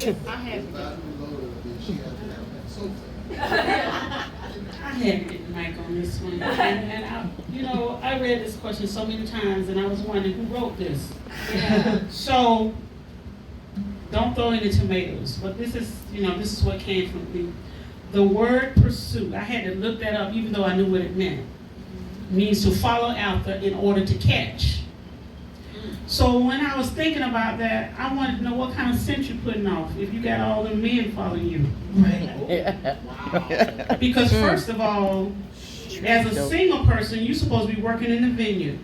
I had to get I had to get the mic on this one. And I read this question so many times, and I was wondering who wrote this. yeah. So, don't throw any tomatoes. But this is what came from me. The word pursue, I had to look that up even though I knew what it meant. It means to follow after in order to catch. So when I was thinking about that, I wanted to know what kind of scent you're putting off if you got all the men following you. Wow. Because first of all, as a single person, you're supposed to be working in the vineyard.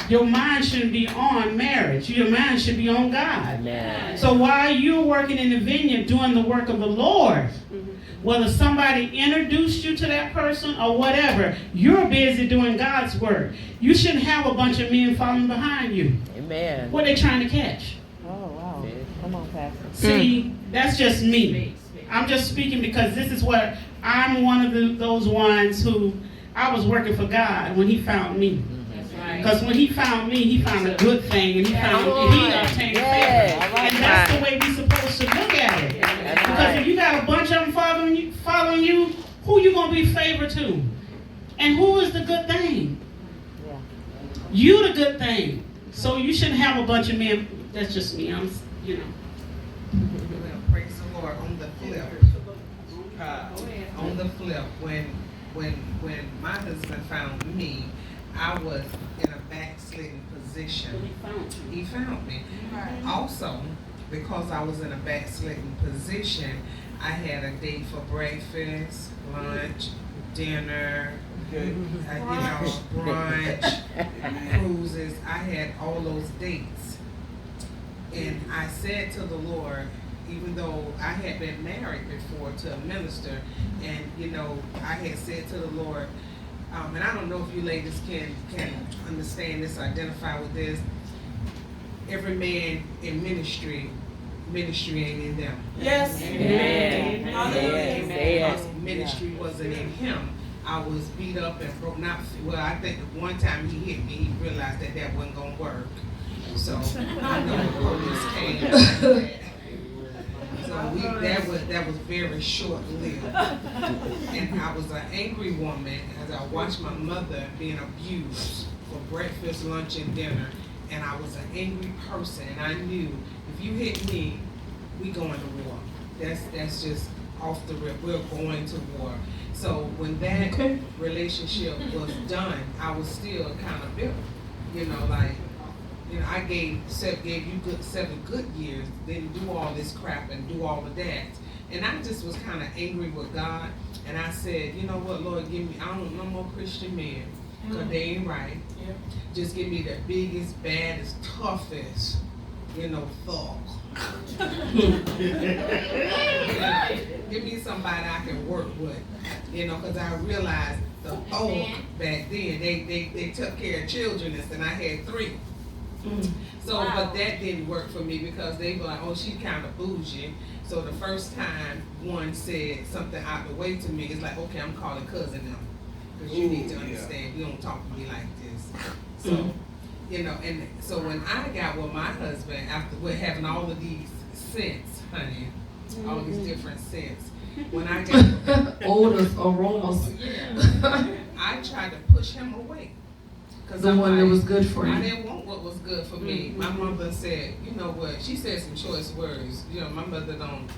Your mind shouldn't be on marriage. Your mind should be on God. Amen. So while you're working in the vineyard doing the work of the Lord, whether somebody introduced you to that person or whatever, you're busy doing God's work. You shouldn't have a bunch of men following behind you. Amen. What are they trying to catch? Oh, wow. Come on, Pastor. See, that's just me. I'm just speaking because this is what I'm one of those ones who I was working for God when He found me. Because when He found me, He found a good thing, and He obtained favor. And that's the way we're supposed to look at it. Because if you got a bunch of them following you, who you gonna be favored to? And who is the good thing? Yeah. You the good thing. So you shouldn't have a bunch of men. That's just me. Well, praise the Lord. On the flip, when my husband found me, I was in a backslidden position. He found me. Also, because I was in a backslidden position, I had a date for breakfast, lunch, dinner, brunch, cruises. I had all those dates. And I said to the Lord, even though I had been married before to a minister, and I had said to the Lord, and I don't know if you ladies can understand this, identify with this. Every man in ministry ain't in them. Yes. Amen. Because ministry wasn't in him. I was beat up and broke. I think one time he hit me, he realized that wasn't gonna work. So I know the police came. So that was very short-lived. And I was an angry woman as I watched my mother being abused for breakfast, lunch, and dinner. And I was an angry person, and I knew if you hit me, we going to war. That's just off the rip. We're going to war. So when that relationship was done, I was still kind of bitter. I gave you 7 good years, then do all this crap and do all of that. And I just was kind of angry with God. And I said, you know what, Lord, I don't want no more Christian men, because they ain't right. Yeah. Just give me the biggest, baddest, toughest, thug. Give me somebody I can work with, because I realized the thug back then, they took care of children, and I had 3. So, but that didn't work for me because they were like, oh, she's kind of bougie. So the first time one said something out the way to me, it's like, okay, I'm calling cousin now. Because you need to understand, you don't talk to me like this. So, and so when I got with my husband, after we're having all of these scents, honey, all these different scents, when I got Odors, aromas. I tried to push him away. The one that was good for you. I didn't want what was good for me. My mother said, you know what? She said some choice words. My mother don't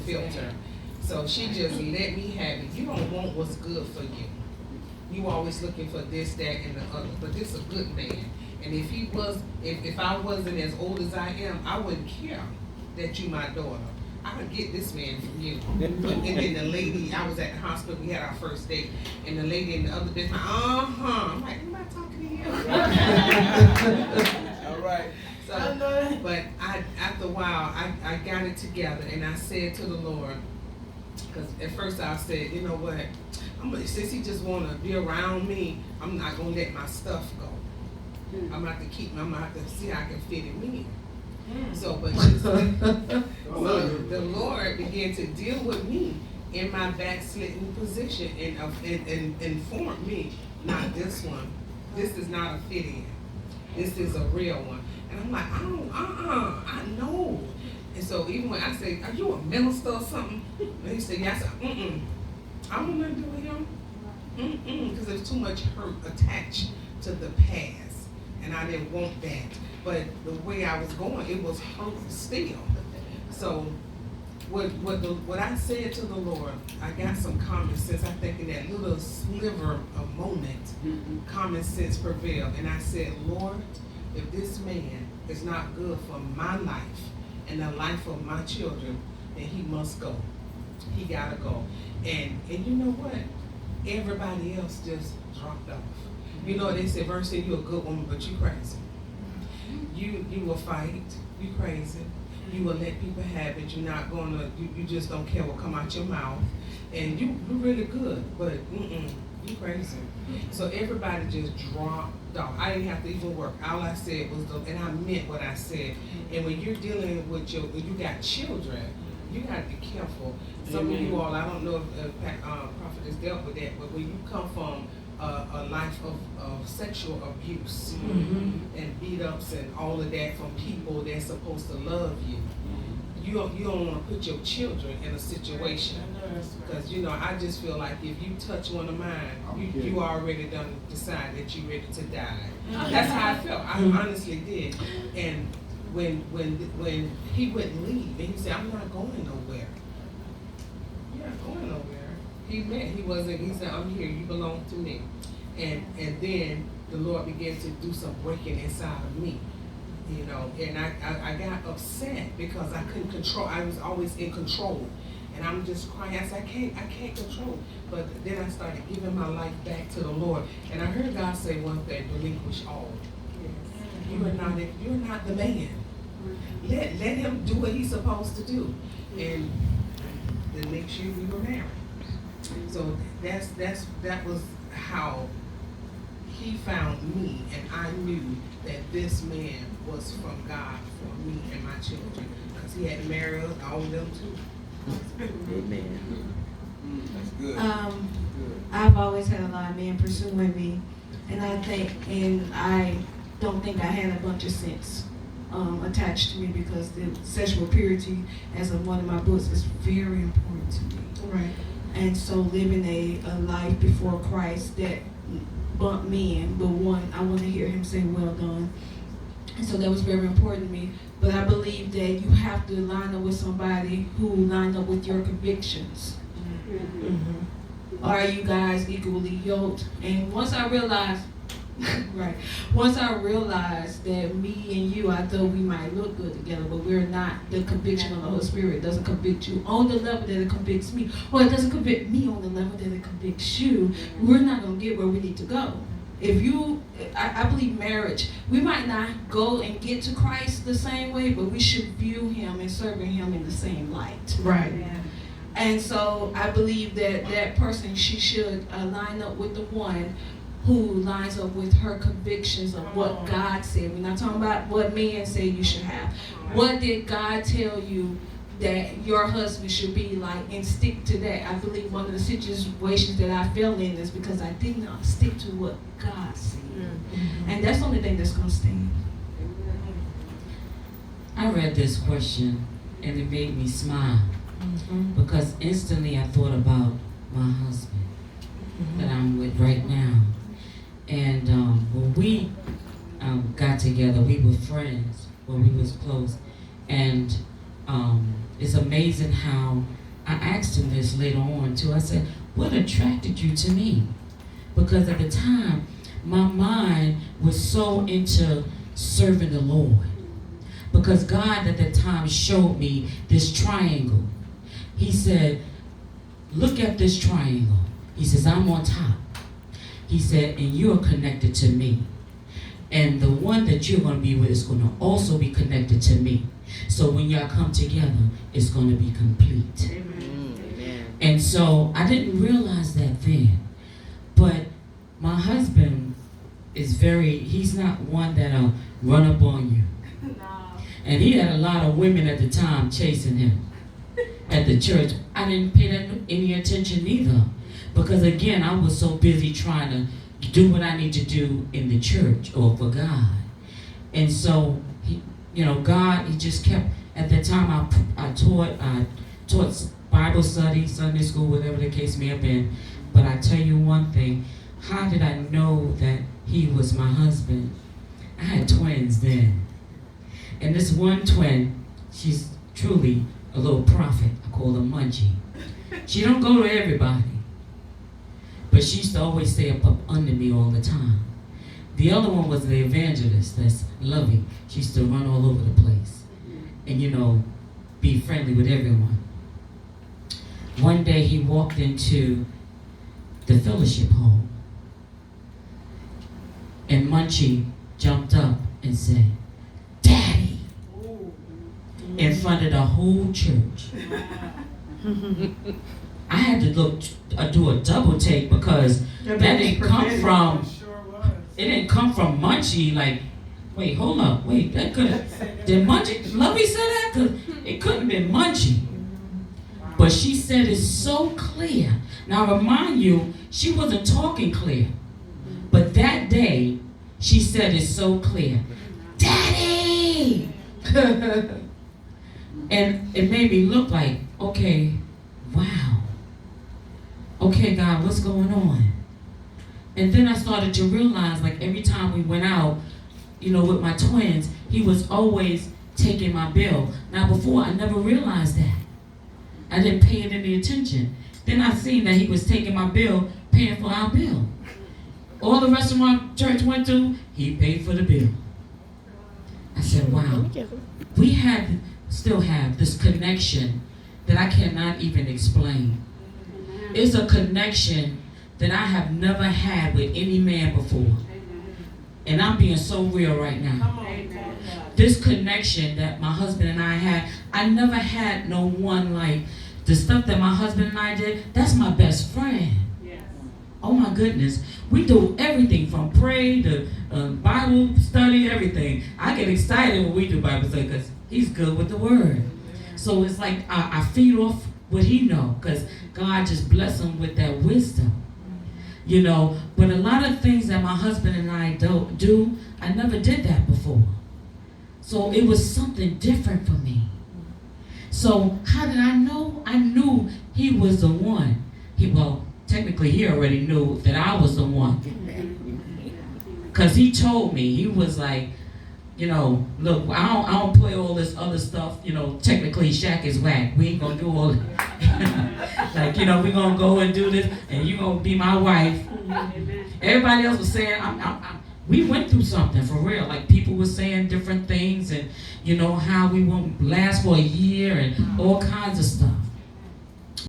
filter. So she just let me have it. You don't want what's good for you. You always looking for this, that, and the other. But this is a good man. And if I wasn't as old as I am, I wouldn't care that you my daughter. I could get this man from you. And then the lady, I was at the hospital, we had our first date, and the lady in the other bed, I'm like, am I talking to you? All right. So, but after a while, I got it together, and I said to the Lord, because at first I said, you know what, since he just want to be around me, I'm not going to let my stuff go. I'm going to have to see how I can fit him in. So, but the Lord began to deal with me in my backslidden position and informed me, not this one. This is not a fit in. This is a real one. And I'm like, I know even when I say, are you a minister or something? And he said, yeah. I said, I don't know to do with him. Because there's too much hurt attached to the past. And I didn't want that. But the way I was going, it was hurt still. So what I said to the Lord, I got some common sense. I think in that little sliver of moment, common sense prevailed. And I said, Lord, if this man is not good for my life and the life of my children, then he must go. He gotta go. And you know what? Everybody else just dropped off. You know, they said, Verse said, you're a good woman, but you crazy. You will fight. You crazy. You will let people have it. You're not gonna. You just don't care what come out your mouth. And you're really good, but you crazy. So everybody just dropped off. I didn't have to even work. All I said was, and I meant what I said. And when you're dealing with when you got children, you got to be careful. Some of you all, I don't know if Prophet has dealt with that, but when you come from a life of sexual abuse and beat-ups and all of that from people that's supposed to love you, you don't want to put your children in a situation. Because, you know, I just feel like if you touch one of mine, you already done decide that you're ready to die. That's how I felt. I honestly did. And when he wouldn't leave, and he said, I'm not going nowhere. You're not going nowhere. He said, I'm here, you belong to me. And then the Lord began to do some breaking inside of me. You know, and I got upset because I couldn't control. I was always in control. And I'm just crying. I said, I can't control. But then I started giving my life back to the Lord. And I heard God say one thing, relinquish all. You're not the man. Let him do what he's supposed to do. And the next year we were married. So that was how he found me, and I knew that this man was from God for me and my children, because he had married all of them too. Amen. That's good. I've always had a lot of men pursuing me, and I don't think I had a bunch of sense attached to me, because the sexual purity, as of one of my books, is very important to me. Right. And so living a life before Christ that bumped me in, but one, I want to hear him say, well done. And so that was very important to me. But I believe that you have to line up with somebody who lined up with your convictions. Are you guys equally yoked? And once I realized that me and you, I thought we might look good together, but we're not. The conviction of the Holy Spirit doesn't convict you on the level that it convicts me, or it doesn't convict me on the level that it convicts you. We're not going to get where we need to go. I believe marriage, we might not go and get to Christ the same way, but we should view him and serving him in the same light. Right. And so I believe that person, she should line up with the one who lines up with her convictions of what God said. We're not talking about what men say you should have. What did God tell you that your husband should be like, and stick to that? I believe one of the situations that I fell in is because I did not stick to what God said. And that's the only thing that's going to stand. I read this question and it made me smile because instantly I thought about my husband that I'm with right now. And when we got together, we were friends when we was close. And it's amazing how I asked him this later on too. I said, what attracted you to me? Because at the time, my mind was so into serving the Lord. Because God at that time showed me this triangle. He said, look at this triangle. He says, I'm on top. He said, and you are connected to me. And the one that you're going to be with is going to also be connected to me. So when y'all come together, it's going to be complete. Amen. And so I didn't realize that then. But my husband is he's not one that'll run up on you. And he had a lot of women at the time chasing him at the church. I didn't pay that any attention either. Because again, I was so busy trying to do what I need to do in the church or for God. And so, God, he just kept, at that time I taught Bible study, Sunday school, whatever the case may have been. But I tell you one thing, how did I know that he was my husband? I had twins then. And this one twin, she's truly a little prophet. I call her Munchie. She don't go to everybody. But she used to always stay up under me all the time. The other one was the evangelist, that's Lovey. She used to run all over the place. And be friendly with everyone. One day he walked into the fellowship hall. And Munchie jumped up and said, "Daddy," in front of the whole church. I had to do a double take because that didn't come from, it didn't come from Munchie. Like, wait, hold up, wait, that did Munchie, Lovey say that? Cause it couldn't have been Munchie. But she said it so clear. Now remind you, she wasn't talking clear. But that day, she said it so clear. "Daddy!" And it made me look like, okay, wow. Okay, God, what's going on? And then I started to realize, like, every time we went out, with my twins, he was always taking my bill. Now before, I never realized that. I didn't pay it any attention. Then I seen that he was taking my bill, paying for our bill. All the restaurant church went to, he paid for the bill. I said, wow. We still have this connection that I cannot even explain. It's a connection that I have never had with any man before. And I'm being so real right now. This connection that my husband and I had, I never had no one like the stuff that my husband and I did. That's my best friend. Oh my goodness. We do everything from pray to Bible study, everything. I get excited when we do Bible study because he's good with the word. So it's like I feed off what he know because God just bless him with that wisdom. But a lot of things that my husband and I do, I never did that before. So it was something different for me. So how did I know? I knew he was the one. Technically he already knew that I was the one. Because he told me, he was like, look, I don't play all this other stuff. Technically Shaq is whack. We ain't gonna do all that. Like, we're gonna go and do this and you're gonna be my wife. Everybody else was saying, we went through something for real. Like people were saying different things and how we won't last for a year and all kinds of stuff.